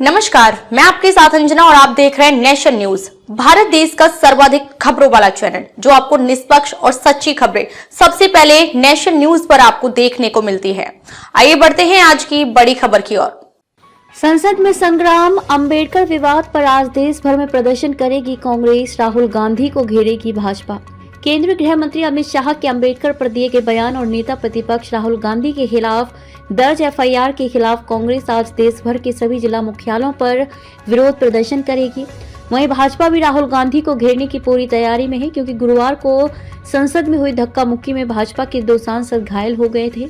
नमस्कार, मैं आपके साथ अंजना और आप देख रहे हैं नेशन न्यूज, भारत देश का सर्वाधिक खबरों वाला चैनल, जो आपको निष्पक्ष और सच्ची खबरें सबसे पहले नेशन न्यूज पर आपको देखने को मिलती है। आइए बढ़ते हैं आज की बड़ी खबर की ओर। संसद में संग्राम, अंबेडकर विवाद पर आज देश भर में प्रदर्शन करेगी कांग्रेस, राहुल गांधी को घेरेगी भाजपा। केंद्रीय गृह मंत्री अमित शाह के अंबेडकर पर दिए गए बयान और नेता प्रतिपक्ष राहुल गांधी के खिलाफ दर्ज एफआईआर के खिलाफ कांग्रेस आज देश भर के सभी जिला मुख्यालयों पर विरोध प्रदर्शन करेगी। वहीं भाजपा भी राहुल गांधी को घेरने की पूरी तैयारी में है, क्योंकि गुरुवार को संसद में हुई धक्का मुक्की में भाजपा के 2 सांसद घायल हो गए थे।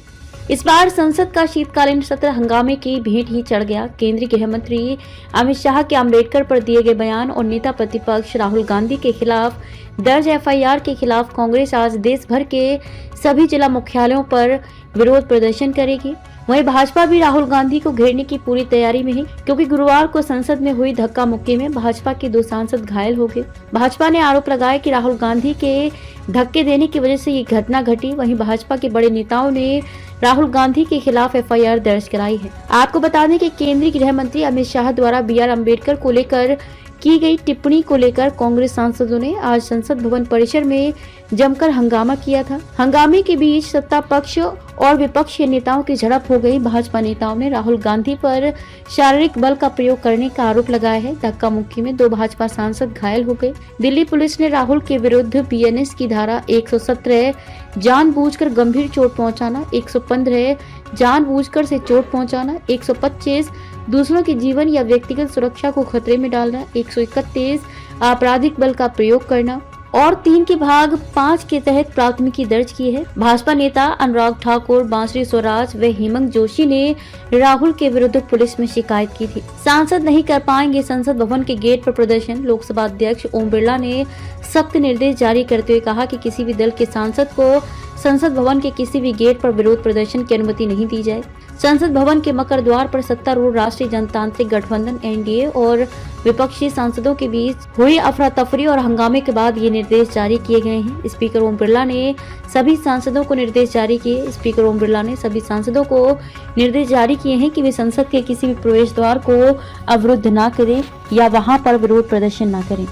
इस बार संसद का शीतकालीन सत्र हंगामे की भेंट ही चढ़ गया। केंद्रीय गृह मंत्री अमित शाह के अंबेडकर पर दिए गए बयान और नेता प्रतिपक्ष राहुल गांधी के खिलाफ दर्ज एफआईआर के खिलाफ कांग्रेस आज देश भर के सभी जिला मुख्यालयों पर विरोध प्रदर्शन करेगी। वहीं भाजपा भी राहुल गांधी को घेरने की पूरी तैयारी में है, क्योंकि गुरुवार को संसद में हुई धक्का मुक्की में भाजपा के 2 सांसद घायल हो गए। भाजपा ने आरोप लगाया कि राहुल गांधी के धक्के देने की वजह से ये घटना घटी। वहीं भाजपा के बड़े नेताओं ने राहुल गांधी के खिलाफ एफआईआर दर्ज कराई है। आपको बता दें कि केंद्रीय गृह मंत्री अमित शाह द्वारा BR अम्बेडकर को लेकर की गई टिप्पणी को लेकर कांग्रेस सांसदों ने आज संसद भवन परिसर में जमकर हंगामा किया था। हंगामे के बीच सत्ता पक्ष और विपक्ष के नेताओं की झड़प हो गई। भाजपा नेताओं ने राहुल गांधी पर शारीरिक बल का प्रयोग करने का आरोप लगाया है। धक्का मुक्की में 2 भाजपा सांसद घायल हो गए। दिल्ली पुलिस ने राहुल के विरुद्ध BNS की धारा 117 जानबूझकर गंभीर चोट पहुंचाना, 115 जानबूझकर से चोट पहुंचाना, 125 दूसरों के जीवन या व्यक्तिगत सुरक्षा को खतरे में डालना, 131 आपराधिक बल का प्रयोग करना और 3 के भाग 5 के तहत प्राथमिकी दर्ज की है। भाजपा नेता अनुराग ठाकुर, बांसुरी स्वराज व हेमंत जोशी ने राहुल के विरुद्ध पुलिस में शिकायत की थी। सांसद नहीं कर पाएंगे संसद भवन के गेट पर प्रदर्शन। लोकसभा अध्यक्ष ओम बिरला ने सख्त निर्देश जारी करते हुए कहा कि किसी भी दल के सांसद को संसद भवन के किसी भी गेट पर विरोध प्रदर्शन की अनुमति नहीं दी जाए। संसद भवन के मकर द्वार पर सत्तारूढ़ राष्ट्रीय जनतांत्रिक गठबंधन NDA और विपक्षी सांसदों के बीच हुई अफरा तफरी और हंगामे के बाद ये निर्देश जारी किए गए हैं। स्पीकर ओम बिरला ने सभी सांसदों को निर्देश जारी किए। स्पीकर ओम बिरला ने सभी सांसदों को निर्देश जारी किए हैं कि वे संसद के किसी भी प्रवेश द्वार को अवरुद्ध न करें या वहां पर विरोध प्रदर्शन न करें।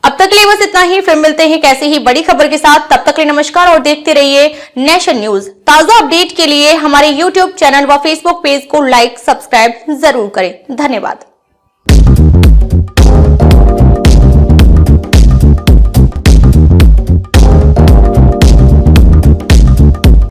अब तक के लिए बस इतना ही। फिर मिलते हैं कैसे ही बड़ी खबर के साथ। तब तक के लिए नमस्कार और देखते रहिए नेशन न्यूज। ताजा अपडेट के लिए हमारे YouTube चैनल व Facebook पेज को लाइक, सब्सक्राइब जरूर करें। धन्यवाद।